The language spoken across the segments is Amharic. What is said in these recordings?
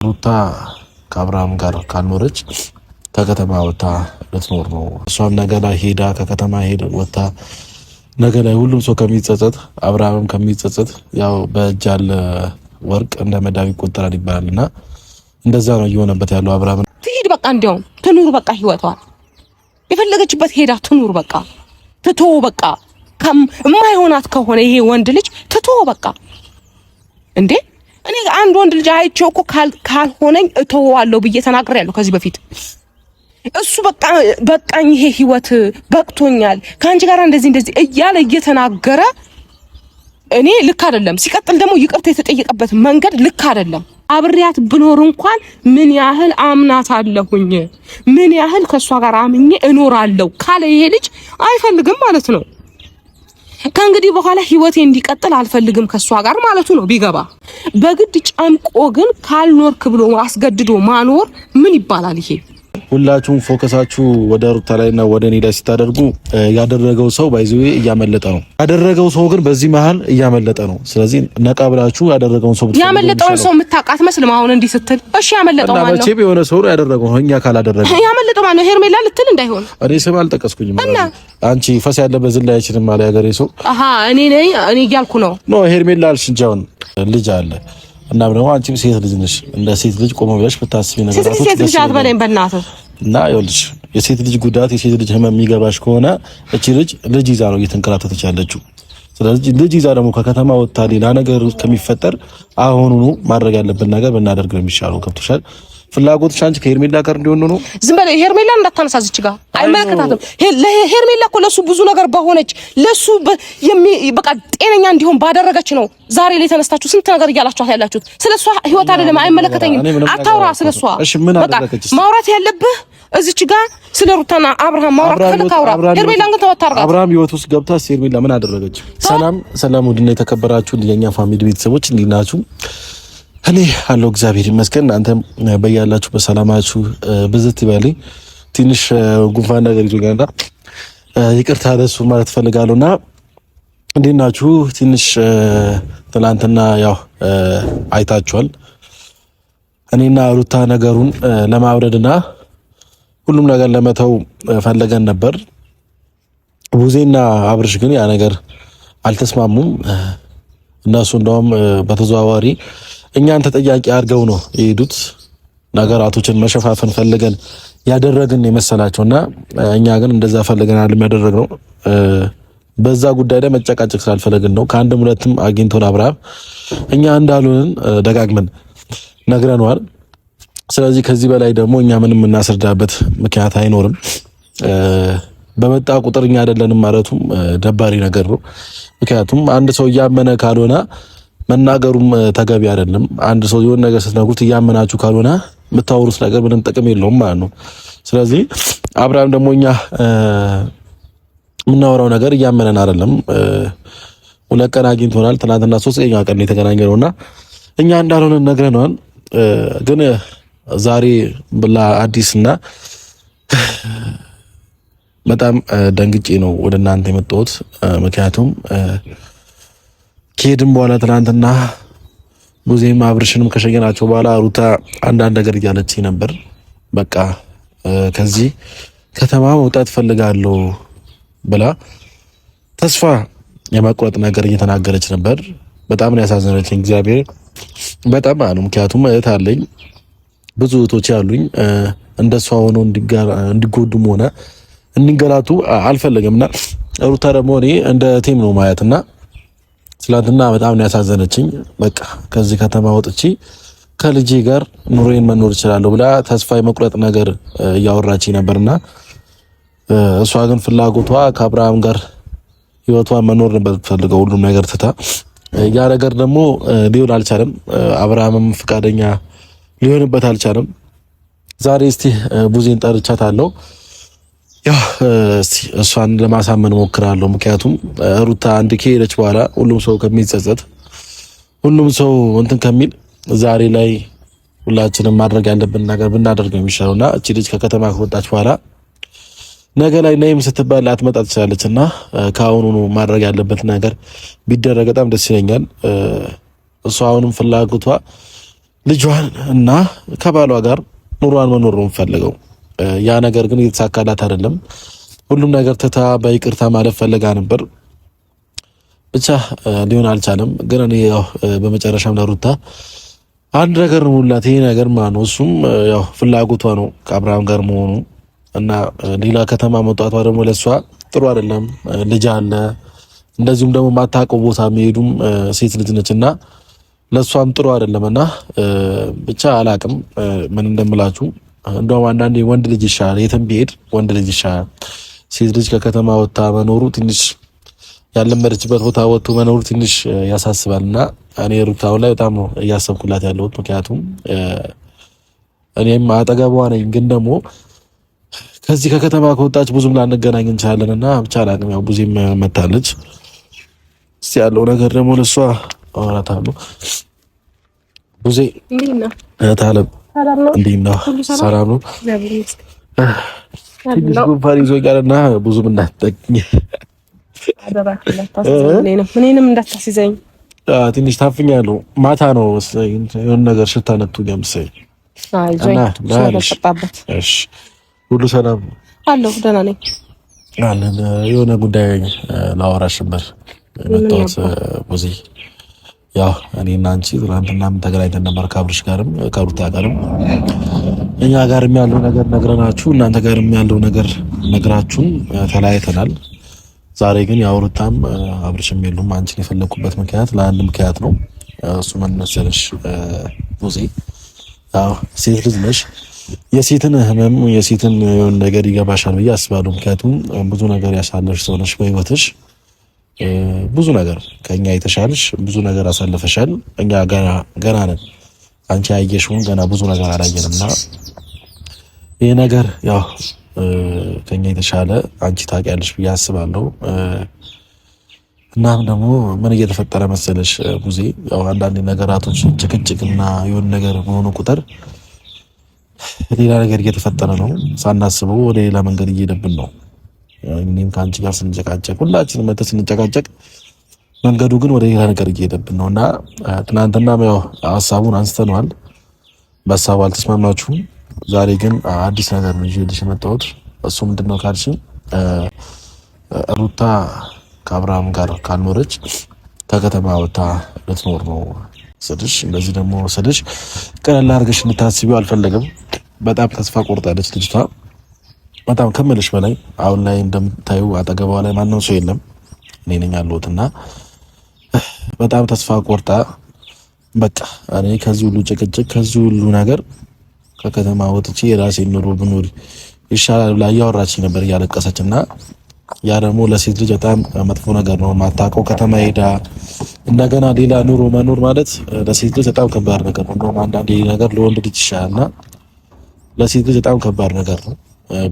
ሩታ ከአብርሃም ጋር ካልኖረች ከከተማ ወጣ ልትኖር ነው። እሷም ነገ ላይ ሄዳ ከከተማ ሄዳ ወጣ ነገ ላይ ሁሉም ሰው ከሚጸጸት አብርሃምም ከሚጸጸት ያው በእጅ ያለ ወርቅ እንደ መዳብ ይቆጠራል ይባላልና እንደዛ ነው እየሆነበት ያለው። አብርሃም ትሂድ በቃ እንዲያውም ትኑር በቃ ህይወቷን የፈለገችበት ሄዳ ትኑር በቃ ትቶ በቃ የማይሆናት ከሆነ ይሄ ወንድ ልጅ ትቶ በቃ እንዴ እኔ አንድ ወንድ ልጅ አይቼው እኮ ካልሆነኝ እተወዋለሁ ብዬ ተናግሬያለሁ ከዚህ በፊት። እሱ በቃኝ ይሄ ህይወት በቅቶኛል ካንቺ ጋር እንደዚህ እያለ እየተናገረ እኔ ልክ አይደለም። ሲቀጥል ደግሞ ይቅርታ የተጠየቀበት መንገድ ልክ አይደለም። አብሬያት ብኖር እንኳን ምን ያህል አምናታለሁኝ ምን ያህል ከሷ ጋር አምኜ እኖራለሁ ካለ ይሄ ልጅ አይፈልግም ማለት ነው። ከእንግዲህ በኋላ ህይወቴ እንዲቀጥል አልፈልግም ከሷ ጋር ማለቱ ነው ቢገባ። በግድ ጨምቆ ግን ካልኖርክ ብሎ አስገድዶ ማኖር ምን ይባላል ይሄ? ሁላችሁም ፎከሳችሁ ወደ ሩታ ላይና ወደ እኔ ላይ ስታደርጉ ያደረገው ሰው ባይዘው እያመለጠ ነው። ያደረገው ሰው ግን በዚህ መሃል እያመለጠ ነው። ስለዚህ ነቃ ብላችሁ ያደረገውን ሰው ያመለጠውን ሰው የምታውቃት መስልም አሁን እንዲህ ስትል እሺ ያመለጠው ማለት ነው። መቼም የሆነ ሰው ያደረገው እኛ ካላደረገ ያመለጠው ማለት ነው። ሄርሜላ ልትል እንዳይሆን እኔ ስም አልጠቀስኩኝም። አንቺ ፈስ ያለበት ዝላ አይችልም ማለት ያገሬ ሰው እኔ እያልኩ ነው። ሄርሜላ አልሽ እንጂ አሁን ልጅ አለ እና ደግሞ አንቺም ሴት ልጅ ነሽ። እንደ ሴት ልጅ ቆሞ ብለሽ ብታስቢ ነገራቶች ሴት ልጅ አትበለኝ በእናትህ። እና ይኸውልሽ የሴት ልጅ ጉዳት የሴት ልጅ ህመም የሚገባሽ ከሆነ እቺ ልጅ ይዛ ነው እየተንከራተተች ያለችው። ስለዚህ ልጅ ይዛ ደግሞ ከከተማ ወጥታ ሌላ ነገር ከሚፈጠር አሁኑኑ ማድረግ ያለብን ነገር ብናደርግ ነው የሚሻለው። ከብቶሻል ፍላጎትሽ አንቺ ከሄርሜላ ጋር እንዲሆን ነው። ዝም በለ ሄርሜላ እንዳታነሳዝች ጋር አይመለከታትም። ሄርሜላ እኮ ለሱ ብዙ ነገር በሆነች ለሱ በቃ ጤነኛ እንዲሆን ባደረገች ነው ዛሬ ላይ ተነስታችሁ ስንት ነገር እያላችኋት ያላችሁት። ስለሷ ህይወት አይደለም አይመለከተኝም። አታውራ ስለሷ። በቃ ማውራት ያለብህ እዚች ጋር ስለ ሩታና አብርሃም ማውራት ከልካውራ። ሄርሜላን ግን ተወታርጋ አብርሃም ህይወት ውስጥ ገብታ ሄርሜላ ምን አደረገች? ሰላም ውድና የተከበራችሁ የኛ ፋሚሊ ቤተሰቦች እንዴት ናችሁ? እኔ አለው እግዚአብሔር ይመስገን። እናንተም በያላችሁ በሰላማችሁ ብዝት ይበልኝ። ትንሽ ጉንፋን ነገር ይዞኛልና ይቅርታ ለሱ ማለት ፈልጋለሁና እንዴት ናችሁ? ትንሽ ትላንትና ያው አይታችኋል። እኔና ሩታ ነገሩን ለማብረድና ሁሉም ነገር ለመተው ፈልገን ነበር። ቡዜና አብርሽ ግን ያ ነገር አልተስማሙም። እነሱ እንደውም በተዘዋዋሪ እኛን ተጠያቂ አድርገው ነው የሄዱት። ነገራቶችን መሸፋፈን ፈልገን ያደረግን የመሰላቸውና እኛ ግን እንደዛ ፈልገን አይደለም ያደረግነው። በዛ ጉዳይ ላይ መጨቃጨቅ ስላልፈለግን ነው። ከአንድም ሁለትም አግኝቶን አብርሃም እኛ እንዳሉንን ደጋግመን ነግረነዋል። ስለዚህ ከዚህ በላይ ደግሞ እኛ ምንም እናስረዳበት ምክንያት አይኖርም። በመጣ ቁጥር እኛ አይደለንም ማለቱም ደባሪ ነገር ነው። ምክንያቱም አንድ ሰው እያመነ ካልሆነ መናገሩም ተገቢ አይደለም። አንድ ሰው የሆነ ነገር ስትነግሩት እያመናችሁ ካልሆነ የምታወሩት ነገር ምንም ጥቅም የለውም ማለት ነው። ስለዚህ አብርሃም ደግሞ እኛ የምናወራው ነገር እያመነን አይደለም። ሁለት ቀን አግኝቶናል። ትናንትና ሶስተኛ ቀን የተገናኘነውና እኛ እንዳልሆነ ነግረነዋል። ግን ዛሬ ብላ አዲስና በጣም ደንግጬ ነው ወደ እናንተ የመጣሁት። ምክንያቱም ከሄድን በኋላ ትናንትና ቡዜም አብርሽንም ከሸኘናቸው በኋላ ሩታ አንዳንድ ነገር እያለች ነበር። በቃ ከዚህ ከተማ መውጣት ፈልጋለሁ ብላ ተስፋ የመቁረጥ ነገር እየተናገረች ነበር። በጣም ነው ያሳዘነችኝ። እግዚአብሔር በጣም ነው። ምክንያቱም እህት አለኝ፣ ብዙ እህቶች አሉኝ። እንደሷ ሆኖ እንዲጎዱም ሆነ እንዲንገላቱ አልፈለግምና ሩታ ደግሞ እኔ እንደ ቲም ነው ማየትና ትላንትና በጣም ነው ያሳዘነችኝ። በቃ ከዚህ ከተማ ወጥቼ ከልጄ ጋር ኑሮዬን መኖር እችላለሁ ብላ ተስፋ የመቁረጥ ነገር እያወራች ነበርና እሷ ግን ፍላጎቷ ከአብርሃም ጋር ህይወቷን መኖር ነበር ፈልገው ሁሉም ነገር ትታ። ያ ነገር ደግሞ ሊሆን አልቻለም። አብርሃምም ፍቃደኛ ሊሆንበት አልቻለም። ዛሬ እስቲ ቡዜን ጠርቻታለሁ። ያው እስቲ እሷን ለማሳመን ሞክራለሁ። ምክንያቱም ሩታ አንድ ከሄደች በኋላ ሁሉም ሰው ከሚጸጸት ሁሉም ሰው እንትን ከሚል ዛሬ ላይ ሁላችንም ማድረግ ያለብን ነገር ብናደርግ ነው የሚሻለውና እቺ ልጅ ከከተማ ከወጣች በኋላ ነገ ላይ ነይም ስትባል ላትመጣ ትችላለችና ከአሁኑ ማድረግ ያለበት ነገር ቢደረግ በጣም ደስ ይለኛል። እሷ አሁንም ፍላጎቷ ልጇን እና ከባሏ ጋር ኑሯን መኖር ነው የምፈልገው። ያ ነገር ግን እየተሳካላት አይደለም። ሁሉም ነገር ትታ በይቅርታ ማለፍ ፈልጋ ነበር። ብቻ ሊሆን አልቻለም። ግን እኔ ያው በመጨረሻም ለሩታ አንድ ነገር ነው ሙላት ይሄ ነገር ማለት ነው። እሱም ያው ፍላጎቷ ነው ከአብርሃም ጋር መሆኑ እና ሌላ ከተማ መውጣቷ ደግሞ ለሷ ጥሩ አይደለም። ልጅ አለ፣ እንደዚሁም ደግሞ ማታውቀው ቦታ መሄዱም ሴት ልጅ ነችና ለሷም ጥሩ አይደለምና ብቻ አላቅም ምን እንደምላችሁ። እንደውም አንዳንዴ ወንድ ልጅ ይሻላል፣ የትም ቢሄድ ወንድ ልጅ ይሻላል። ሴት ልጅ ከከተማ ወጣ መኖሩ ትንሽ ያለመደችበት ቦታ ወጥቶ መኖሩ ትንሽ ያሳስባልና እኔ ሩታው ላይ በጣም ነው እያሰብኩላት ያለሁት። ምክንያቱም እኔም አጠገቧ ነኝ፣ ግን ደግሞ ከዚህ ከከተማ ከወጣች ብዙም ላንገናኝ እንችላለንና ብቻ አላቅም። ያው ብዙም መታለች። እስቲ ያለው ነገር ደግሞ ለሷ አወራታለሁ። ብዙ ታለም እንዴት ነው? ሰላም ነው? ትንሽ ጉንፋን ይዞኛልና ብዙም እንዳትጠቅኝ ምንም እንዳታስይዘኝ። ትንሽ ታፍኛለሁ። ማታ ነው የሆነ ነገር ሽታ ነክቶኛል መሰለኝ። እሺ ሁሉ ሰላም አለሁ፣ ደህና ነኝ አለን። የሆነ ጉዳይ ላወራሽ ነበር የመጣሁት ብዙ። ያው እኔና አንቺ ትናንትናም ተገናኝተን ነበር ከአብርሽ ጋርም ከሩታ ጋርም። እኛ ጋርም ያለው ነገር ነግረናችሁ እናንተ ጋርም ያለው ነገር ነግራችሁን ተለያይተናል። ዛሬ ግን ያው ሩታም አብርሽም የሉም። አንቺን የፈለኩበት ምክንያት ለአንድ ምክንያት ነው። እሱ ምን መሰለሽ ሙዚ፣ ያው ሴት ልጅ ነሽ። የሴትን ህመም የሴትን ነገር ይገባሻል ብዬ አስባለሁ። ምክንያቱም ብዙ ነገር ያሳለፍሽ ሰው ነሽ በህይወትሽ። ብዙ ነገር ከኛ የተሻለሽ ብዙ ነገር አሳልፈሻል። እኛ ገና ነን። አንቺ ያየሽውን ገና ብዙ ነገር አላየንምና ይሄ ነገር ያው ከኛ የተሻለ አንቺ ታውቂያለሽ ብዬ አስባለሁ። እናም ደግሞ ምን እየተፈጠረ መሰለሽ ብዙ ያው አንዳንድ ነገራቶች ጭቅጭቅና የሆነ ነገር በሆኑ ቁጥር ሌላ ነገር እየተፈጠረ ነው። ሳናስበው ወደ ሌላ መንገድ እየሄድብን ነው። እኔም ከአንቺ ጋር ስንጨቃጨቅ ሁላችንም መተን ስንጨቃጨቅ መንገዱ ግን ወደ ሌላ ነገር እየሄድብን ነውና ትናንትና ያው ሀሳቡን አንስተነዋል። በሀሳቡ አልተስማማችሁም። ዛሬ ግን አዲስ ነገር ነው ይዤልሽ የመጣሁት። እሱ ምንድነው ካልሽኝ ሩታ ከአብርሃም ጋር ካልኖረች ከከተማ ወጣ ልትኖር ነው ስልሽ፣ እንደዚህ ደግሞ ስልሽ ቀለል አድርገሽ እንድታስቢው አልፈለግም። በጣም ተስፋ ቆርጣለች ልጅቷ፣ በጣም ከመልሽ በላይ። አሁን ላይ እንደምታዩ አጠገቧ ላይ ማንም ሰው የለም፣ እኔ ነኝ ያለሁትና በጣም ተስፋ ቆርጣ በቃ እኔ ከዚህ ሁሉ ጭቅጭቅ ከዚህ ሁሉ ነገር ከከተማ ወጥቼ የራሴን ኑሮ ብኖር ይሻላል ብላ እያወራች ነበር እያለቀሰችና ያ ደግሞ ለሴት ልጅ በጣም መጥፎ ነገር ነው። ማታውቀው ከተማ ሄዳ እንደገና ሌላ ኑሮ መኖር ማለት ለሴት ልጅ በጣም ከባድ ነገር ነው። እንደውም አንዳንዴ ነገር ለወንድ ልጅ ይሻላልና ለሴት ልጅ በጣም ከባድ ነገር ነው።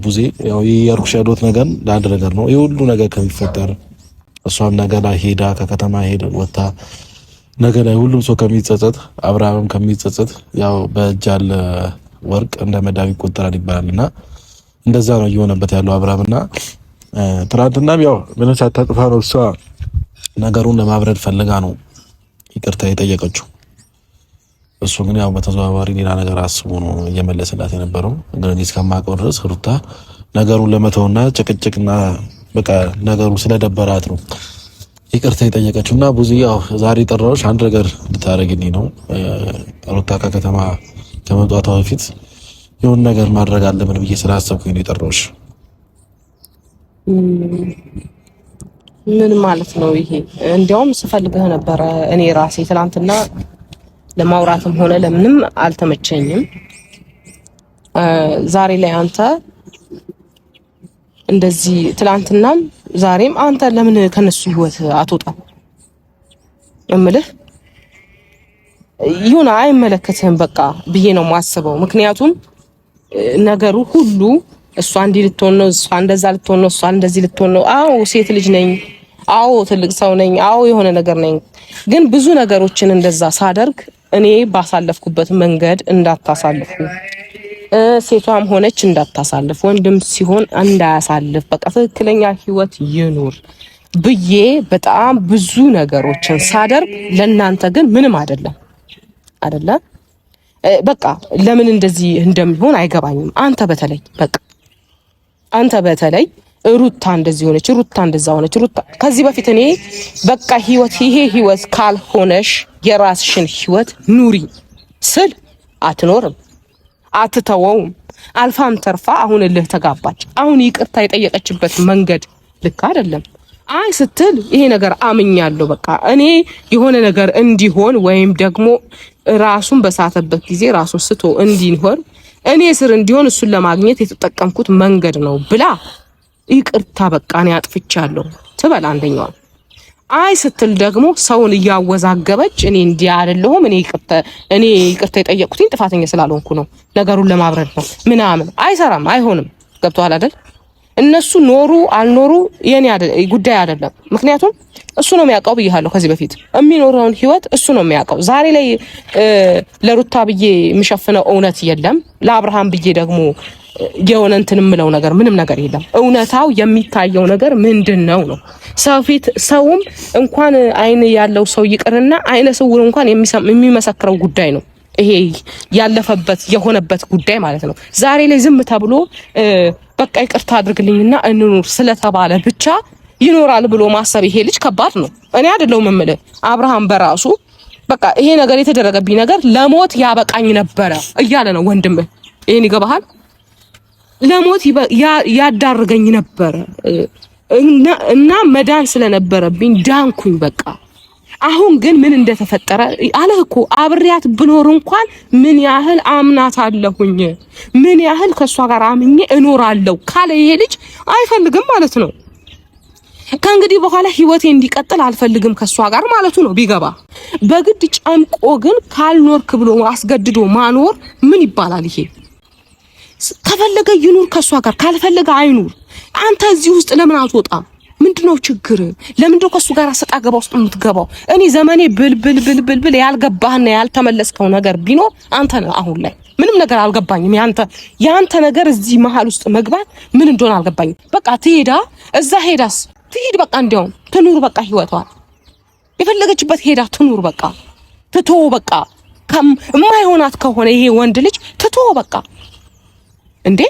ቡዜ ያው ያርኩሽ ያሉት ነገር ለአንድ ነገር ነው። ይሄ ሁሉ ነገር ከሚፈጠር እሷም ነገር ላይ ሄዳ ከከተማ ሄዳ ወጣ ነገር ላይ ሁሉም ሰው ከሚጸጸት አብርሃምም ከሚጸጸት ያው በእጅ ያለ ወርቅ እንደ መዳብ ይቆጠራል ይባላልና እንደዛ ነው እየሆነበት ያለው አብርሃምና ትናንትናም ያው ምንም ሳታጥፋ ነው እሷ ነገሩን ለማብረድ ፈልጋ ነው ይቅርታ የጠየቀችው። እሱ ግን ያው በተዘዋዋሪ ሌላ ነገር አስቦ ነው እየመለሰላት የነበረው። እንግዲህ እስከማውቀው ድረስ ሩታ ነገሩን ለመተውና ጭቅጭቅና በቃ ነገሩ ስለደበራት ነው ይቅርታ የጠየቀችውና ብዙ ያው ዛሬ ጠራሁሽ አንድ ነገር እንድታረግልኝ ነው። ሩታ ከከተማ ከመውጣቷ በፊት የሆነ ነገር ማድረግ አለብን ብዬ ስላሰብኩኝ ነው የጠራሁሽ። ምን ማለት ነው ይሄ? እንዲያውም ስፈልግህ ነበረ እኔ ራሴ ትላንትና ለማውራትም ሆነ ለምንም አልተመቸኝም። ዛሬ ላይ አንተ እንደዚህ ትላንትናም ዛሬም አንተ ለምን ከነሱ ህይወት አትወጣም? እምልህ ይሁን አይመለከትህም በቃ ብዬ ነው የማስበው። ምክንያቱም ነገሩ ሁሉ እሷ እንዲህ ልትሆን ነው፣ እሷ እንደዛ ልትሆን ነው፣ እሷ እንደዚህ ልትሆን ነው። አዎ ሴት ልጅ ነኝ፣ አዎ ትልቅ ሰው ነኝ፣ አዎ የሆነ ነገር ነኝ። ግን ብዙ ነገሮችን እንደዛ ሳደርግ እኔ ባሳለፍኩበት መንገድ እንዳታሳልፉ፣ ሴቷም ሆነች እንዳታሳልፍ፣ ወንድም ሲሆን እንዳያሳልፍ፣ በቃ ትክክለኛ ህይወት ይኑር ብዬ በጣም ብዙ ነገሮችን ሳደርግ ለናንተ ግን ምንም አይደለም። በቃ ለምን እንደዚህ እንደሚሆን አይገባኝም። አንተ በተለይ ሩታ እንደዚህ ሆነች፣ ሩታ እንደዛ ሆነች፣ ሩታ ከዚህ በፊት እኔ በቃ ይሄ ህይወት ካልሆነሽ የራስሽን ህይወት ኑሪ ስል አትኖርም፣ አትተወውም። አልፋም ተርፋ አሁን እልህ ተጋባች። አሁን ይቅርታ የጠየቀችበት መንገድ ልክ አይደለም። አይ ስትል ይሄ ነገር አምኛለሁ፣ በቃ እኔ የሆነ ነገር እንዲሆን ወይም ደግሞ ራሱን በሳተበት ጊዜ ራሱን ስቶ እንዲሆን እኔ ስር እንዲሆን እሱን ለማግኘት የተጠቀምኩት መንገድ ነው ብላ ይቅርታ በቃ እኔ አጥፍቻለሁ ትበል አንደኛዋ። አይ ስትል ደግሞ ሰውን እያወዛገበች እኔ እንዲህ አይደለሁም፣ እኔ ይቅርታ የጠየቅኩትኝ ጥፋተኛ ስላልሆንኩ ነው፣ ነገሩን ለማብረድ ነው ምናምን። አይሰራም፣ አይሆንም። ገብቶሃል አይደል? እነሱ ኖሩ አልኖሩ የኔ ጉዳይ አይደለም። ምክንያቱም እሱ ነው የሚያውቀው ብያለሁ ከዚህ በፊት የሚኖረውን ህይወት እሱ ነው የሚያውቀው። ዛሬ ላይ ለሩታ ብዬ የምሸፍነው እውነት የለም፣ ለአብርሃም ብዬ ደግሞ የሆነ እንትን የምለው ነገር ምንም ነገር የለም። እውነታው የሚታየው ነገር ምንድነው ነው። ሰውም እንኳን አይን ያለው ሰው ይቅርና አይነ ስውር እንኳን የሚመሰክረው ጉዳይ ነው ይሄ ያለፈበት የሆነበት ጉዳይ ማለት ነው። ዛሬ ላይ ዝም ተብሎ በቃ ይቅርታ አድርግልኝና እንኑር ስለተባለ ብቻ ይኖራል ብሎ ማሰብ ይሄ ልጅ ከባድ ነው። እኔ አይደለሁም የምልህ አብርሃም በራሱ በቃ ይሄ ነገር የተደረገብኝ ነገር ለሞት ያበቃኝ ነበረ እያለ ነው ወንድምህ። ይሄን ይገባሃል? ለሞት ያዳርገኝ ነበረ እና መዳን ስለነበረብኝ ዳንኩኝ በቃ። አሁን ግን ምን እንደተፈጠረ አለህ እኮ አብሬያት ብኖር እንኳን ምን ያህል አምናታለሁኝ፣ ምን ያህል ከሷ ጋር አምኜ እኖራለሁ ካለ ይሄ ልጅ አይፈልግም ማለት ነው። ከእንግዲህ በኋላ ህይወቴ እንዲቀጥል አልፈልግም ከሷ ጋር ማለቱ ነው ቢገባ። በግድ ጨምቆ ግን ካልኖርክ ብሎ አስገድዶ ማኖር ምን ይባላል ይሄ? ከፈለገ ይኑር ከሷ ጋር፣ ካልፈለገ አይኑር። አንተ እዚህ ውስጥ ለምን አትወጣም? ምንድነው ችግር? ለምንድነው ከሱ ጋር ሰጣ ገባ ውስጥ የምትገባው? እኔ ዘመኔ ብልብል ያልገባህና ያልተመለስከው ነገር ቢኖር አንተ ነህ። አሁን ላይ ምንም ነገር አልገባኝም። ያንተ ነገር እዚህ መሀል ውስጥ መግባት ምን እንደሆነ አልገባኝም። በቃ እዛ ሄዳስ ትሂድ በቃ፣ እንዲያውም ትኑር በቃ ህይወቷን የፈለገችበት ሄዳ ትኑር በቃ። ትቶ በቃ የማይሆናት ከሆነ ይሄ ወንድ ልጅ ትቶ በቃ እንዴ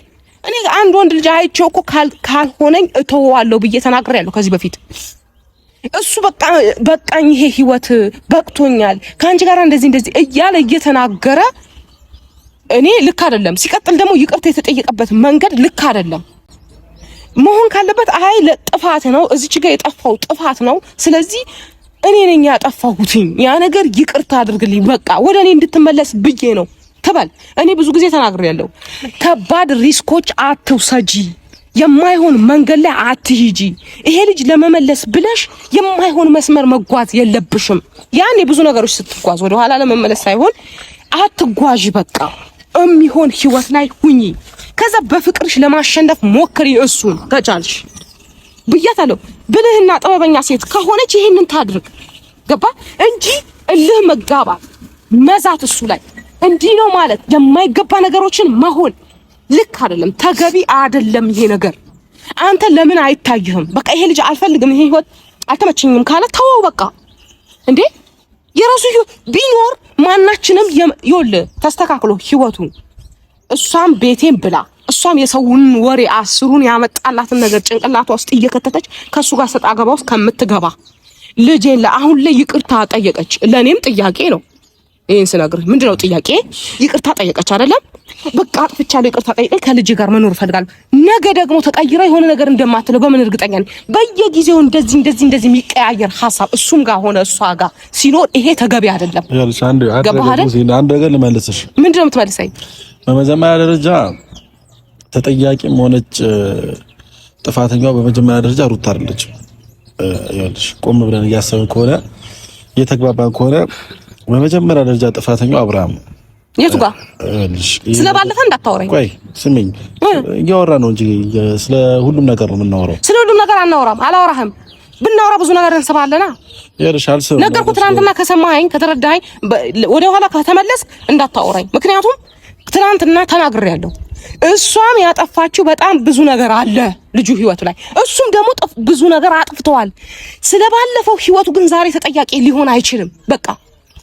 እኔ አንድ ወንድ ልጅ አይቼው እኮ ካልሆነኝ እተወዋለሁ ብዬ ተናግሬያለሁ ከዚህ በፊት። እሱ በቃኝ ይሄ ህይወት በቅቶኛል ከአንቺ ጋር እንደዚህ እያለ እየተናገረ እኔ ልክ አይደለም። ሲቀጥል ደግሞ ይቅርታ የተጠየቀበት መንገድ ልክ አይደለም መሆን ካለበት አይ ለጥፋት ነው እዚች ጋር የጠፋው ጥፋት ነው፣ ስለዚህ እኔ ነኝ ያጠፋሁትኝ፣ ያ ነገር ይቅርታ አድርግልኝ በቃ ወደ እኔ እንድትመለስ ብዬ ነው ተባል። እኔ ብዙ ጊዜ ተናግሬያለሁ። ከባድ ሪስኮች አትውሰጂ፣ የማይሆን መንገድ ላይ አትሂጂ። ይሄ ልጅ ለመመለስ ብለሽ የማይሆን መስመር መጓዝ የለብሽም። ያኔ ብዙ ነገሮች ስትጓዝ ወደ ኋላ ለመመለስ ሳይሆን አትጓዢ፣ በቃ የሚሆን ህይወት ላይ ሁኚ። ከዛ በፍቅርሽ ለማሸነፍ ሞክሪ እሱን ከቻልሽ ብያታለሁ። ብልህና ጥበበኛ ሴት ከሆነች ይሄንን ታድርግ ገባ እንጂ እልህ መጋባት መዛት እሱ ላይ እንዲህ ነው ማለት የማይገባ ነገሮችን መሆን ልክ አይደለም፣ ተገቢ አይደለም ይሄ ነገር። አንተ ለምን አይታይህም? በቃ ይሄ ልጅ አልፈልግም፣ ይሄ ህይወት አልተመቸኝም ካለ ተወው በቃ። እንዴ የራሱ ህይወት ቢኖር ማናችንም ተስተካክሎ ህይወቱ እሷም ቤቴን ብላ እሷም የሰውን ወሬ አስሩን ያመጣላትን ነገር ጭንቅላቷ ውስጥ እየከተተች ከሱ ጋር ሰጣ ገባ ውስጥ ከምትገባ ልጄን አሁን ላይ ይቅርታ ጠየቀች። ለኔም ጥያቄ ነው ይሄን ስነግርህ ምንድነው ጥያቄ? ይቅርታ ጠየቀች አይደለም? በቃ አጥፍቻለሁ፣ ይቅርታ ጠይቀኝ፣ ከልጄ ጋር መኖር እፈልጋለሁ። ነገ ደግሞ ተቀይራ የሆነ ነገር እንደማትለው በምን እርግጠኛ ነኝ? በየጊዜው እንደዚህ የሚቀያየር ሐሳብ እሱም ጋር ሆነ እሷ ጋር ሲኖር ይሄ ተገቢ አይደለም። አንድ ነገር ልመልስሽ። ምንድነው የምትመልሰኝ? በመጀመሪያ ደረጃ ተጠያቂም ሆነች ጥፋተኛው በመጀመሪያ ደረጃ ሩታ አይደለች። ይኸውልሽ ቆም ብለን እያሰብን ከሆነ እየተግባባን ከሆነ በመጀመሪያ ደረጃ ጥፋተኛው አብርሃም ነው። የቱ ጋር ስለባለፈ እንዳታወራኝ። ቆይ ስሚኝ፣ እያወራ ነው እንጂ ስለ ሁሉም ነገር ነው የምናወራው። ስለ ሁሉም ነገር አናወራም። አላወራህም። ብናወራ ብዙ ነገር እንሰባለና ይርሻል። ሰው ነገርኩህ። ትናንትና ከሰማኸኝ ከተረዳኸኝ ወደ ኋላ ከተመለስክ እንዳታወራኝ። ምክንያቱም ትናንትና ተናግሬያለሁ። እሷም ያጠፋችው በጣም ብዙ ነገር አለ ልጁ ህይወቱ ላይ፣ እሱም ደግሞ ብዙ ነገር አጥፍተዋል። ስለባለፈው ህይወቱ ግን ዛሬ ተጠያቂ ሊሆን አይችልም። በቃ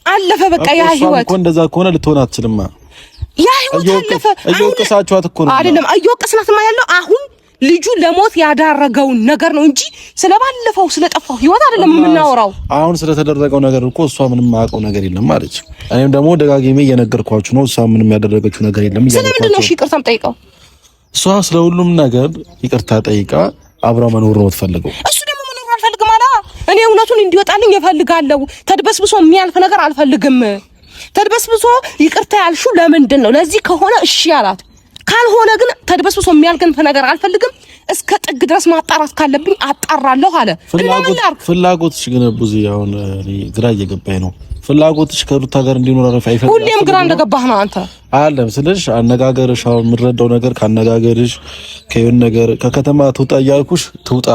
አለፈ። በቃ ያ ህይወት እኮ እንደዛ ከሆነ ልትሆን አትችልም። ያ ህይወት አለፈ። እየወቀሳችኋት እኮ ነው አይደለም? እየወቀስናትማ ያለው አሁን ልጁ ለሞት ያዳረገውን ነገር ነው እንጂ ስለባለፈው ስለጠፋው ህይወት አይደለም የምናወራው። አሁን ስለተደረገው ነገር እኮ እሷ ምንም ማውቀው ነገር የለም አለች። እኔም ደግሞ ደጋግሜ እየነገርኳችሁ ነው። እሷ ምንም ያደረገችው ነገር የለም። ስለምንድን ነው ይቅርታም ጠይቀው? እሷ ስለሁሉም ነገር ይቅርታ ጠይቃ አብራ መኖር ነው የምትፈልገው። እሱ ደግሞ መኖር አልፈልግም አላ። እኔ እውነቱን እንዲወጣልኝ እፈልጋለሁ። ተድበስብሶ የሚያልፍ ነገር አልፈልግም። ተድበስብሶ ይቅርታ ያልሽው ለምንድን ነው? ለዚህ ከሆነ እሺ አላት። ካልሆነ ግን ተድበስብሶ የሚያልገን ነገር አልፈልግም። እስከ ጥግ ድረስ ማጣራት ካለብኝ አጣራለሁ አለ። ፍላጎትሽ ግን ብዙ አሁን ግራ እየገባኝ ነው። ፍላጎትሽ ከሩታ ጋር እንዲኖር አይፈልግም። ሁሌም ግራ እንደገባህ ነው አንተ አለም ስለሽ አነጋገርሽ አሁን የምረዳው ነገር ካነጋገርሽ ከየሆነ ነገር ከከተማ ትውጣ እያልኩሽ ትውጣ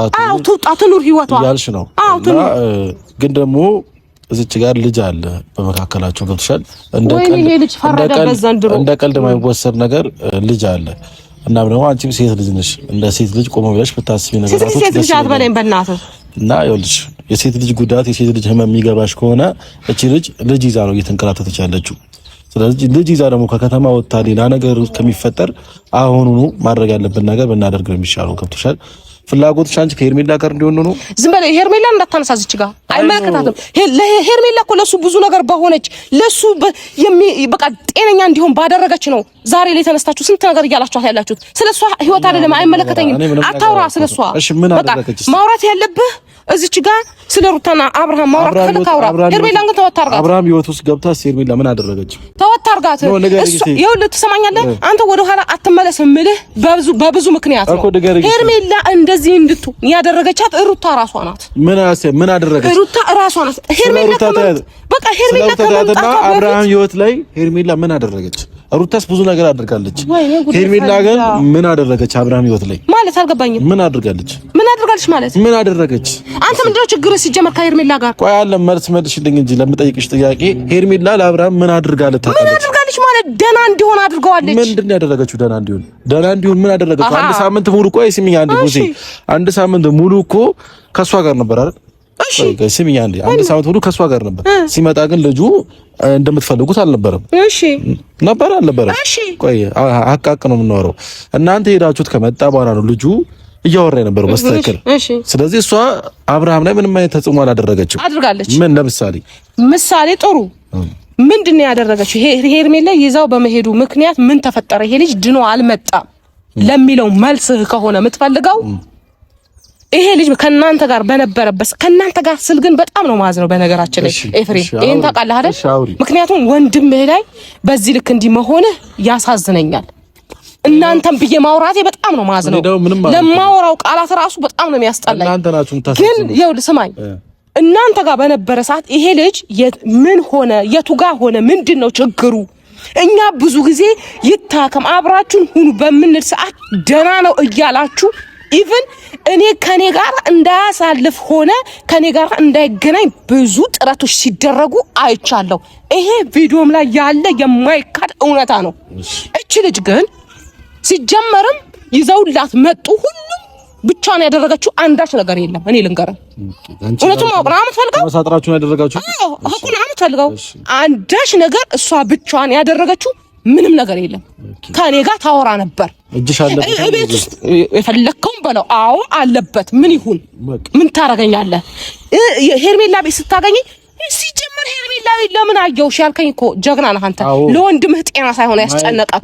ትኑር ህይወቷ እያልሽ ነው። ግን ደግሞ እዚች ጋር ልጅ አለ በመካከላቸው ገብተሻል። እንደ ቀልድ የማይወሰድ ነገር ልጅ አለ። እና ደግሞ አንቺም ሴት ልጅ ነሽ። እንደ ሴት ልጅ ቆመ ብለሽ ብታስቢ ነገራቶች ሴት ልጅ አትበለኝ በእናትህ። እና ይኸውልሽ የሴት ልጅ ጉዳት የሴት ልጅ ህመም የሚገባሽ ከሆነ እቺ ልጅ ይዛ ነው እየተንከራተተች ያለችው። ስለዚህ ልጅ ይዛ ደግሞ ከከተማ ወጣ ሌላ ነገር ከሚፈጠር አሁኑኑ ማድረግ ያለብን ነገር ብናደርግ ነው የሚሻለው። ገብቶሻል? ፍላጎትሽ አንቺ ከሄርሜላ ጋር እንዲሆን ነው። ዝም በለ ሄርሜላ እንዳታነሳዝች ጋር አይመለከታትም። ሄርሜላ እኮ ለሱ ብዙ ነገር በሆነች ለሱ በቃ ጤነኛ እንዲሆን ባደረገች ነው ዛሬ ላይ ተነስታችሁ ስንት ነገር እያላችኋት ያላችሁት። ስለሷ ህይወት አይደለም አይመለከተኝም። አታውራ ስለሷ። በቃ ማውራት ያለብህ እዚች ጋር ስለ ሩታና አብርሃም ማውራት ከፈለክ አውራ። ሄርሜላን ግን ተወት አድርጋት። አብርሃም ህይወት ውስጥ ገብታ ሄርሜላ ምን አደረገች? ተወት አድርጋት። ይኸውልህ ትሰማኛለህ? አንተ ወደ ኋላ አትመለስ እምልህ በብዙ ምክንያት ነው። ሄርሜላ እንደዚህ እንድትሆን ያደረገቻት ሩታ ራሷ ናት። ምን አደረገች? ሩታ ራሷ ናት። ሄርሜላ በቃ ሄርሜላ ከመምጣቷ አብርሃም ህይወት ላይ ሄርሜላ ምን አደረገች? ሩታስ ብዙ ነገር አድርጋለች። ሄርሜላ ግን ምን አደረገች? አብርሃም ህይወት ላይ ማለት አልገባኝም። ምን አድርጋለች ማለት ምን አደረገች? አንተ ምንድነው ችግር ሲጀመር ከሄርሜላ ጋር? ቆይ አለ መልስ መልሽልኝ እንጂ ለምጠይቅሽ ጥያቄ ሄርሜላ ለአብርሃም ምን አድርጋለች? ምን አድርጋለች ማለት ደና እንዲሆን አድርገዋለች። ምንድነው ያደረገችው? ደና እንዲሆን ምን አደረገች? አንድ ሳምንት ሙሉ ቆይ ስሚኝ አንድ ጊዜ አንድ ሳምንት ሙሉ እኮ ከሷ ጋር ነበር አይደል? እሺ ስሚኝ አንድ ሳምንት ሙሉ ከሷ ጋር ነበር። ሲመጣ ግን ልጁ እንደምትፈልጉት አልነበረም። እሺ አልነበረም። ቆይ አቃቅ ነው የምናወራው። እናንተ ሄዳችሁት ከመጣ በኋላ ነው ልጁ እያወራ የነበረው በስተክል። ስለዚህ እሷ አብርሃም ላይ ምንም አይነት ተጽዕኖ አላደረገችም። አድርጋለች። ምን ለምሳሌ ጥሩ ምንድነው ያደረገችው? ሄርሜላ ይዛው በመሄዱ ምክንያት ምን ተፈጠረ? ይሄ ልጅ ድኖ አልመጣም ለሚለው መልስህ ከሆነ የምትፈልገው ይሄ ልጅ ከናንተ ጋር በነበረበት ከናንተ ጋር ስል ግን በጣም ነው ማዝነው። በነገራችን ላይ ኤፍሬም ይሄን ታውቃለህ አይደል? ምክንያቱም ወንድምህ ላይ በዚህ ልክ እንዲህ መሆንህ ያሳዝነኛል። እናንተም ብዬ ማውራቴ በጣም ነው ማዝነው። ለማወራው ቃላት ራሱ በጣም ነው የሚያስጠላኝ። ግን ይኸውልህ ስማኝ፣ እናንተ ጋር በነበረ ሰዓት ይሄ ልጅ ምን ሆነ የቱ ጋር ሆነ ምንድነው ችግሩ? እኛ ብዙ ጊዜ ይታከም አብራችሁን ሁኑ በምንል ሰዓት ደና ነው እያላችሁ ኢቭን እኔ ከኔ ጋር እንዳያሳልፍ ሆነ ከኔ ጋር እንዳይገናኝ ብዙ ጥረቶች ሲደረጉ አይቻለሁ። ይሄ ቪዲዮም ላይ ያለ የማይካድ እውነታ ነው። እቺ ልጅ ግን ሲጀመርም ይዘውላት መጡ። ሁሉም ብቻዋን ያደረገችው አንዳች ነገር የለም። እኔ ልንገርህ እውነቱን ማወቅ ነው የምትፈልገው። ተመሳጥራችሁን ያደረጋችሁ አሁን የምትፈልገው አንዳች ነገር እሷ ብቻዋን ያደረገችው ምንም ነገር የለም። ከኔ ጋር ታወራ ነበር። እጅሽ አለበት ቤት ውስጥ የፈለከውን በለው። አዎ አለበት። ምን ይሁን ምን ታረጋኛለህ? ሄርሜላ ቤት ስታገኘኝ ሲጀመር ሄርሜላ ቤት ለምን አየውሽ ያልከኝ እኮ ጀግና ነህ አንተ። ለወንድምህ ጤና ሳይሆን ያስጨነቀክ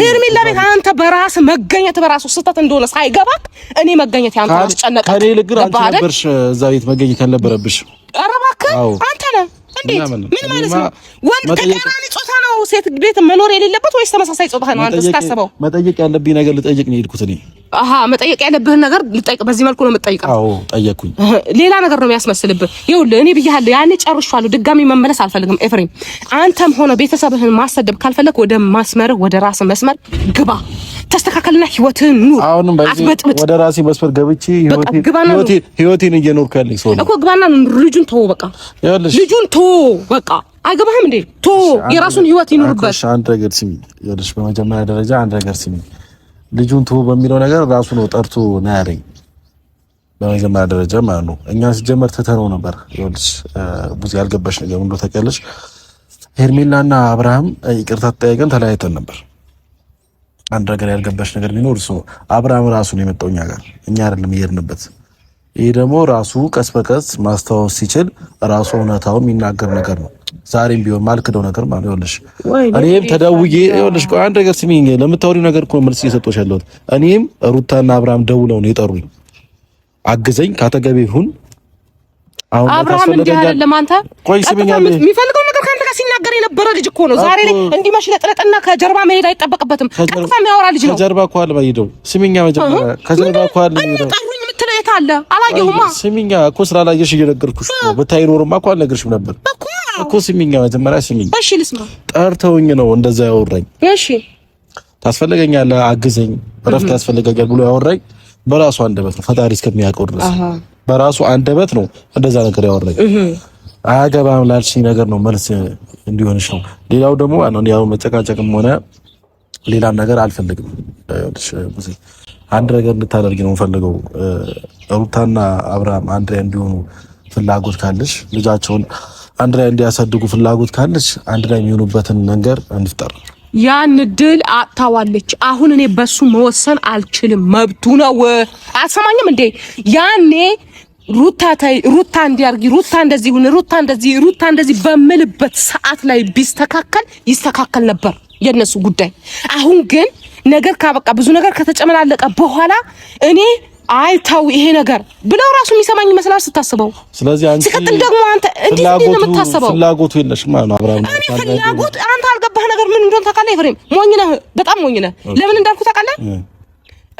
ሄርሜላ ቤት አንተ በራስ መገኘት በራሱ ስህተት እንደሆነ ሳይገባክ እኔ መገኘት ያንተ ያስጨነቀክ። ከኔ ልግር አንተ ነበርሽ እዛ ቤት መገኘት ያልነበረብሽ። ኧረ እባክህ አንተ ነህ። እንዴት ምን ማለት ነው? ወንድ ተቃራኒ ጾታ ነው ሴት ቤት መኖር የሌለበት ወይስ ተመሳሳይ ጾታ ነው? አንተ ስታስበው መጠየቅ ያለብኝ ነገር ልጠይቅ ነው የሄድኩት እኔ። መጠየቅ ያለብህን ነገር ልጠይቅ። በዚህ መልኩ ነው የምጠይቀው። አዎ ጠየቅኩኝ። ሌላ ነገር ነው የሚያስመስልብህ። ይኸውልህ እኔ ብያለሁ ያኔ ጨርሻለሁ። ድጋሚ መመለስ አልፈልግም ኤፍሬም። አንተም ሆነ ቤተሰብህን ማሰደብ ካልፈለክ ወደ ማስመር ወደ ራስ መስመር ግባ። ተስተካከልና ህይወትን ኑር። አሁንም ወደ ራሴ መስመር ገብቼ ህይወቴን እየኖርኩ ያለኝ ሰው ነው እኮ። ግባና ልጁን ተወው በቃ። ልጁን ተወው በቃ። አይገባህም እንዴ? ተወው የራሱን ህይወት ይኑርበት። አንድ ነገር ስሚ፣ ይኸውልሽ በመጀመሪያ ደረጃ አንድ ነገር ስሚ። ልጁን ተወው በሚለው ነገር ራሱ ነው ጠርቶ ነው ያለኝ። በመጀመሪያ ደረጃ ማለት ነው እኛ ሲጀመር ትተነው ነበር። ይኸውልሽ ብዙ ያልገባሽ ነገር ምን ታውቂያለሽ? ሄርሜላና አብርሃም ይቅርታ ተጠያይቀን ተለያይተን ነበር። አንድ ነገር ያልገባሽ ነገር ቢኖር እሱ አብርሃም ራሱ ነው የመጣው እኛ ጋር፣ እኛ አይደለም የሄድንበት። ይሄ ደግሞ ራሱ ቀስ በቀስ ማስታወስ ሲችል ራሱ እውነታው የሚናገር ነገር ነው። ዛሬም ቢሆን ማልክደው ነገር ማለት ይኸውልሽ፣ እኔም ተደውዬ ይኸውልሽ፣ ቆይ አንድ ነገር ስሚኝ፣ ለምታወሪው ነገር እኮ መልስ እየሰጠሁሽ ያለሁት። እኔም ሩታና አብርሃም ደውለው ነው የጠሩኝ፣ አግዘኝ ካጠገቤ ይሁን። አሁን አብርሃም እንዲህ አይደለም። አንተ ቆይ ስሚኝ፣ የሚፈልገው ነገር ካንተ ጋር ሲናገር የነበረ ልጅ እኮ ነው። ዛሬ ላይ እንዲህ መሽለጥለጥና ከጀርባ መሄድ አይጠበቅበትም። ቀጥታ የሚያወራ ልጅ ነው። ከጀርባ እኮ አለ ባይደው። ስሚኛ፣ መጀመሪያ ከጀርባ እኮ አለ ነው የት አለ አላየሁማ። ስሚኛ እኮ ስላላየሽ እየነገርኩሽ ነው። ብታይ ኖርማ እኮ አልነግርሽም ነበር እኮ። ስሚኛ መጀመሪያ ስሚኝ። እሺ ልስማ። ጠርተውኝ ነው እንደዛ ያወራኝ። እሺ ታስፈልገኛለህ፣ አግዘኝ፣ እረፍት ያስፈልገኛል ብሎ ያወራኝ በራሱ አንደበት ነው። ፈጣሪ እስከሚያውቀው ድረስ በራሱ አንደበት ነው እንደዛ ነገር ያወራኝ። አያገባም ላልሽኝ ነገር ነው መልስ እንዲሆንሽ ነው። ሌላው ደግሞ ያው መጨቃጨቅም ሆነ ሌላም ነገር አልፈልግም። እሺ አንድ ነገር እንድታደርጊ ነው ፈልገው። ሩታና አብርሃም አንድ ላይ እንዲሆኑ ፍላጎት ካለሽ፣ ልጃቸውን አንድ ላይ እንዲያሳድጉ ፍላጎት ካለሽ፣ አንድ ላይ የሚሆኑበትን ነገር እንፍጠር። ያን ድል አጣዋለች። አሁን እኔ በሱ መወሰን አልችልም፣ መብቱ ነው። አሰማኝም እንዴ? ያኔ ሩታ እንዲያርጊ፣ ሩታ እንደዚህ ሁን፣ ሩታ እንደዚህ በምልበት ሰዓት ላይ ቢስተካከል ይስተካከል ነበር የነሱ ጉዳይ። አሁን ግን ነገር ካበቃ ብዙ ነገር ከተጨመላለቀ በኋላ እኔ አይታው ይሄ ነገር ብለው ራሱ የሚሰማኝ ይመስላል ስታስበው። ስለዚህ አንቺ ሲቀጥል ደግሞ አንተ እንዴት ነው የምታስበው? ፍላጎቱ የለሽም ማለት ነው አብርሃም። እኔ ፍላጎት አንተ አልገባህ ነገር ምን እንደሆነ ታውቃለህ ኤፍሬም? ሞኝ ነህ፣ በጣም ሞኝ ነህ። ለምን እንዳልኩ ታውቃለህ?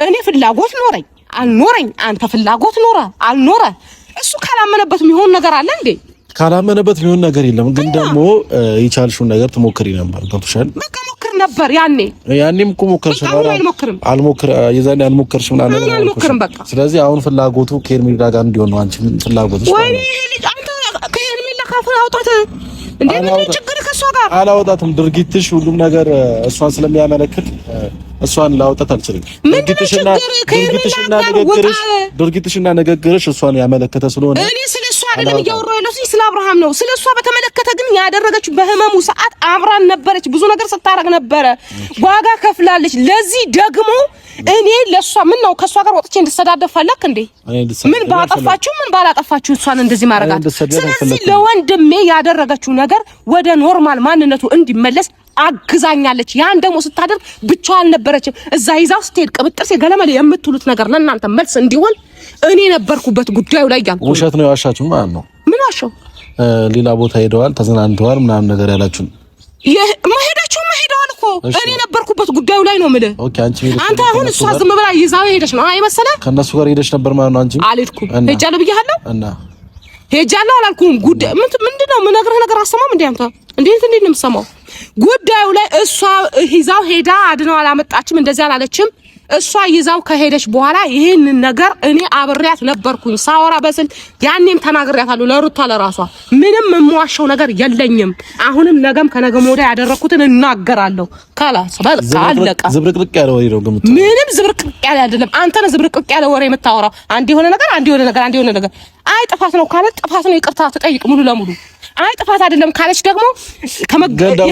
እኔ ፍላጎት ኖረኝ አልኖረኝ፣ አንተ ፍላጎት ኖረ አልኖረ፣ እሱ ካላመነበት የሚሆን ነገር አለ እንዴ? ካላመነበት የሚሆን ነገር የለም። ግን ደግሞ የቻልሽውን ነገር ትሞክሪ ነበር። ገብቶሻል? በቃ ሞክር ነበር ያኔም እኮ ሞከርሽ ነበር። የዛኔ አልሞከርሽም ምናምን ነገር አልሞክርም። በቃ ስለዚህ አሁን ፍላጎቱ ከሄርሜላ ጋር እንዲሆን ነው። አንቺ ፍላጎትሽ ወይ ልጅ አንተ ከሄርሜላ ካፍ አውጣት እንዴ? ምን ችግር ከሷ ጋር? አላወጣትም። ድርጊትሽ ሁሉም ነገር እሷን ስለሚያመለክት እሷን ላውጣት አልችልም። ድርጊትሽና ንግግርሽ እሷን ያመለከተ ስለሆነ እኔ ስለሷ አይደለም እያወራሁ ያለሁት ስለ አብርሃም ነው። ስለሷ በተመለከተ ግን ያደረገችው በህመሙ ሰዓት አብራን ነበረች፣ ብዙ ነገር ስታረግ ነበረ፣ ዋጋ ከፍላለች። ለዚህ ደግሞ እኔ ለሷ ምን ነው ከሷ ጋር ወጥቼ እንድሰዳደብ ፈለክ እንዴ? ምን ባጠፋችሁ ምን ባላጠፋችሁ እሷን እንደዚህ ማረጋት። ስለዚህ ለወንድሜ ያደረገችው ነገር ወደ ኖርማል ማንነቱ እንዲመለስ አግዛኛለች። ያን ደግሞ ስታደርግ ብቻ አልነበረችም። እዛ ይዛው ስትሄድ ቅብጥርስ የገለመለ የምትሉት ነገር ለእናንተ መልስ እንዲሆን እኔ ነበርኩበት ጉዳዩ ላይ ያልኩ። ውሸት ነው ያዋሻችሁ ማለት ነው። ምን ዋሻው? ሌላ ቦታ ሄደዋል፣ ተዝናንተዋል ምናምን ነገር ያላችሁ መሄዳቸው እኮ እኔ ነበርኩበት ጉዳዩ ላይ ነው የምልህ። አንተ አሁን እሷ ዝም ብላ ይዛው ሄደሽ ነው አይመሰለህ? ከነሱ ጋር ሄደሽ ነበር ማለት ነው። አንቺ አልሄድኩም። ሄጃለሁ ብያለሁ እና ሄጃለሁ አላልኩም። ጉዳይ ምንድነው? የምነግርህ ነገር አሰማም እንዴ አንተ? እንዴት ነው የምሰማው? ጉዳዩ ላይ እሷ ይዛው ሄዳ አድነው አላመጣችም፣ እንደዚህ አላለችም። እሷ ይዛው ከሄደች በኋላ ይሄንን ነገር እኔ አብሬያት ነበርኩኝ ሳወራ በስልክ ያኔም ተናግሬያታለሁ ለሩታ ለራሷ። ምንም የምዋሸው ነገር የለኝም። አሁንም ነገም ከነገም ወዲያ ያደረኩትን እናገራለሁ። ካላስ በቃ አለቀ። ዝብርቅርቅ ያለ ወሬ ነው ግምት። ምንም ዝብርቅርቅ ያለ አይደለም። አንተ ነህ ዝብርቅርቅ ያለ ወሬ የምታወራው። አንድ የሆነ ነገር አይ ጥፋት ነው ካለ ጥፋት ነው፣ ይቅርታ ተጠይቅ ሙሉ ለሙሉ። አይ ጥፋት አይደለም ካለች ደግሞ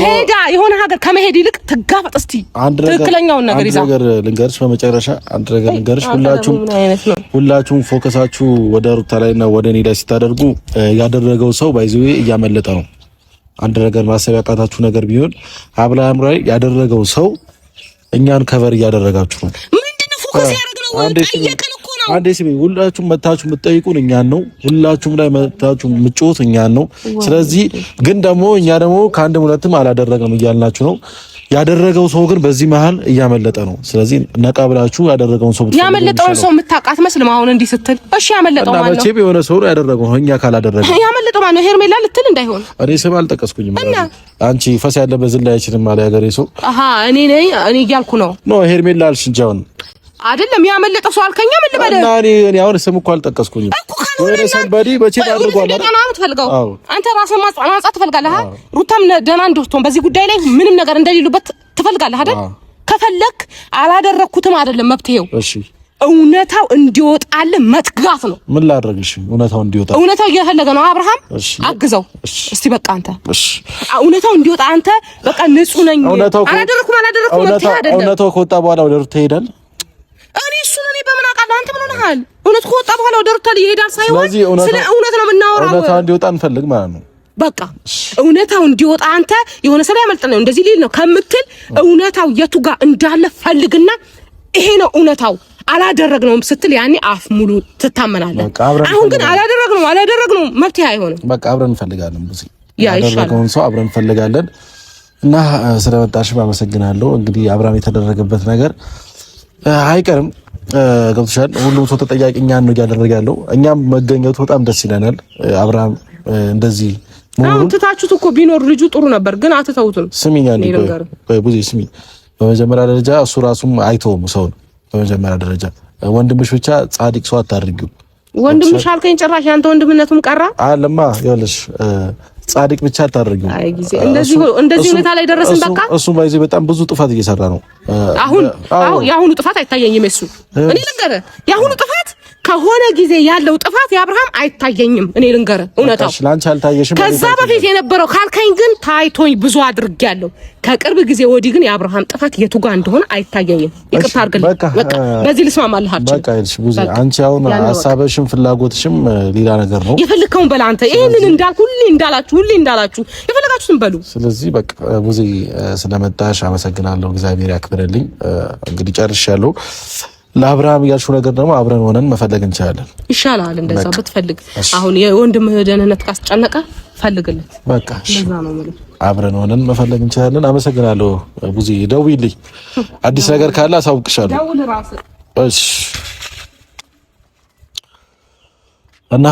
ሄዳ የሆነ ሀገር ከመሄድ ይልቅ ትጋፈጥ። እስቲ ትክክለኛውን ነገር ይዛ ነገር ልንገርሽ፣ በመጨረሻ አንድ ነገር ልንገርሽ። ሁላችሁም ፎከሳችሁ ወደ ሩታ ላይና ወደ እኔ ላይ ሲታደርጉ ያደረገው ሰው ባይዘው እያመለጠ ነው። አንድ ነገር ማሰብ ያቃታችሁ ነገር ቢሆን አብርሃም ላይ ያደረገው ሰው እኛን ከቨር እያደረጋችሁ ነው። ምንድነው ፎከስ ያደረግነው? ጠየቀን እኮ ነው። አንዴ ሲሚ ሁላችሁም መታችሁ የምትጠይቁን እኛን ነው። ሁላችሁም ላይ መታችሁ የምትጮት እኛን ነው። ስለዚህ ግን ደግሞ እኛ ደግሞ ከአንድም ሁለትም አላደረግንም እያልናችሁ ነው። ያደረገው ሰው ግን በዚህ መሀል እያመለጠ ነው። ስለዚህ ነቃ ብላችሁ ያደረገውን ሰው ያመለጠውን ሰው የምታውቃት መስልም አሁን እንዲህ ስትል እሺ፣ ያመለጠው ማለት ነው። መቼም የሆነ ሰው ነው ያደረገው። እኛ ካላደረገ ያመለጠው ማለት ነው። ሄርሜላ ልትል እንዳይሆን እኔ ስም አልጠቀስኩኝም። አንቺ ፈስ ያለበት ዝላ አይችልም ማለት ያገሬ ሰው እኔ እያልኩ ነው። ኖ ሄርሜላ አልሽ እንጂ አሁን አይደለም ያመለጠው ሰው አልከኛ። ምን ልበል እና እኔ አሁን ስም እኮ አልጠቀስኩኝም። ወደ ሰንበዲ በቼ አድርጓል አይደል? አንተ ራስህ ማጽናናት ትፈልጋለህ። ሩታም ደህና እንድትሆን በዚህ ጉዳይ ላይ ምንም ነገር እንደሌሉበት ትፈልጋለህ አይደል? ከፈለክ አላደረኩትም አይደለም መብትሄው። እሺ እውነታው እንዲወጣል መትጋት ነው። ምን ላድርግሽ? እውነታው እንዲወጣ እውነታው እየፈለገ ነው አብርሃም። አግዘው እስቲ በቃ አንተ እውነታው እንዲወጣ አንተ በቃ ንጹህ ነኝ አላደረኩም መብትህ አይደለም። እውነታው ከወጣ በኋላ ወደ ሩታ ይሄዳል። እኔ በምን አውቃለሁ? አንተ ምን ሆነሃል? እውነት ከወጣ በኋላ ወደ ሩታ ይሄዳል ሳይሆን ስለ እውነት ነው የምናወራው። እውነታው እንዲወጣ እንፈልግ ማለት ነው። በቃ እውነታው እንዲወጣ አንተ የሆነ ሰው ያመልጠን ነው እንደዚህ ሊል ነው ከምትል እውነታው የቱ ጋር እንዳለ ፈልግና ይሄ ነው እውነታው አላደረግነውም ስትል ያኔ አፍ ሙሉ ትታመናለህ። አሁን ግን አላደረግነውም መብትህ አይሆንም። በቃ አብረን እንፈልጋለን ብዙ ያደረገውን ሰው አብረን እንፈልጋለን። እና ስለመጣሽ አመሰግናለሁ። እንግዲህ አብርሃም የተደረገበት ነገር አይቀርም። ገብቶሻል። ሁሉም ሰው ተጠያቂ እኛን ነው እያደረገ ያለው። እኛም መገኘቱ በጣም ደስ ይለናል። አብርሃም እንደዚህ አሁን ትታችሁት እኮ ቢኖር ልጁ ጥሩ ነበር፣ ግን አትተውትም። ስሚኝ ብዙ ስሚ። በመጀመሪያ ደረጃ እሱ ራሱም አይተውም ሰው ነው። በመጀመሪያ ደረጃ ወንድምሽ ብቻ ጻድቅ ሰው አታድርጊው። ወንድምሽ አልከኝ ጭራሽ ያንተ ወንድምነቱም ቀራ አለማ። ይኸውልሽ ጻድቅ ብቻ አታድርጊው። አይ ጊዜ እንደዚህ ሁኔታ ላይ ደረስን። በቃ እሱ ባይዘ በጣም ብዙ ጥፋት እየሰራ ነው። አሁን የአሁኑ ጥፋት አይታየኝም። እሱ እኔ ልንገርህ የአሁኑ ጥፋት ከሆነ ጊዜ ያለው ጥፋት የአብርሃም አይታየኝም። እኔ ልንገርህ እውነታው ላንቺ አልታየሽም። ከዛ በፊት የነበረው ካልከኝ ግን ታይቶኝ ብዙ አድርጌያለሁ። ከቅርብ ጊዜ ወዲህ ግን የአብርሃም ጥፋት የቱ ጋር እንደሆነ አይታየኝም። ይቅርታ አድርግልኝ። በቃ በዚህ ልስማማልህ። በቃ እሺ ቡዜ አንቺ አሁን ሐሳብሽም ፍላጎትሽም ሌላ ነገር ነው። የፈለከውን በላ አንተ። ይሄንን እንዳልኩ ሁሌ እንዳላችሁ የፈለጋችሁትን በሉ። ስለዚህ በቃ ቡዜ ስለመጣሽ አመሰግናለሁ። እግዚአብሔር ያክብርልኝ። እንግዲህ ጨርሻለሁ። ለአብርሃም ያልሽው ነገር ደግሞ አብረን ሆነን መፈለግ እንችላለን። ይሻላል እንደዛ ብትፈልግ። አሁን የወንድምህ ደህንነት ካስጨነቀ ፈልግለት። በቃ እንደዛ ነው ማለት አብረን ሆነን መፈለግ እንችላለን። አመሰግናለሁ ቡዜ። ደውይልኝ፣ አዲስ ነገር ካለ አሳውቅሻለሁ። ደውል ራስህ። እሺ። እና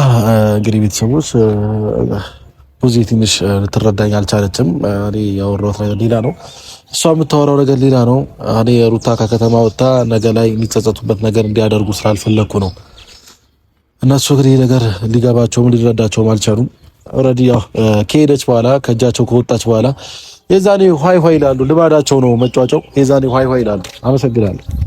እንግዲህ ቤተሰቦች ቡዜ ትንሽ ልትረዳኝ አልቻለችም። እኔ ያወራሁት ነገር ሌላ ነው፣ እሷ የምታወራው ነገር ሌላ ነው። እኔ ሩታ ከከተማ ወጣ ነገ ላይ የሚጸጸቱበት ነገር እንዲያደርጉ ስላልፈለኩ ነው። እነሱ ግን ይሄ ነገር ሊገባቸውም ሊረዳቸውም አልቻሉም። ኦልሬዲ ያው ከሄደች በኋላ ከእጃቸው ከወጣች በኋላ የዛኔ ሆይ ሆይ ይላሉ። ልማዳቸው ነው መጫጫው። የዛኔ ሆይ ሆይ ይላሉ። አመሰግናለሁ።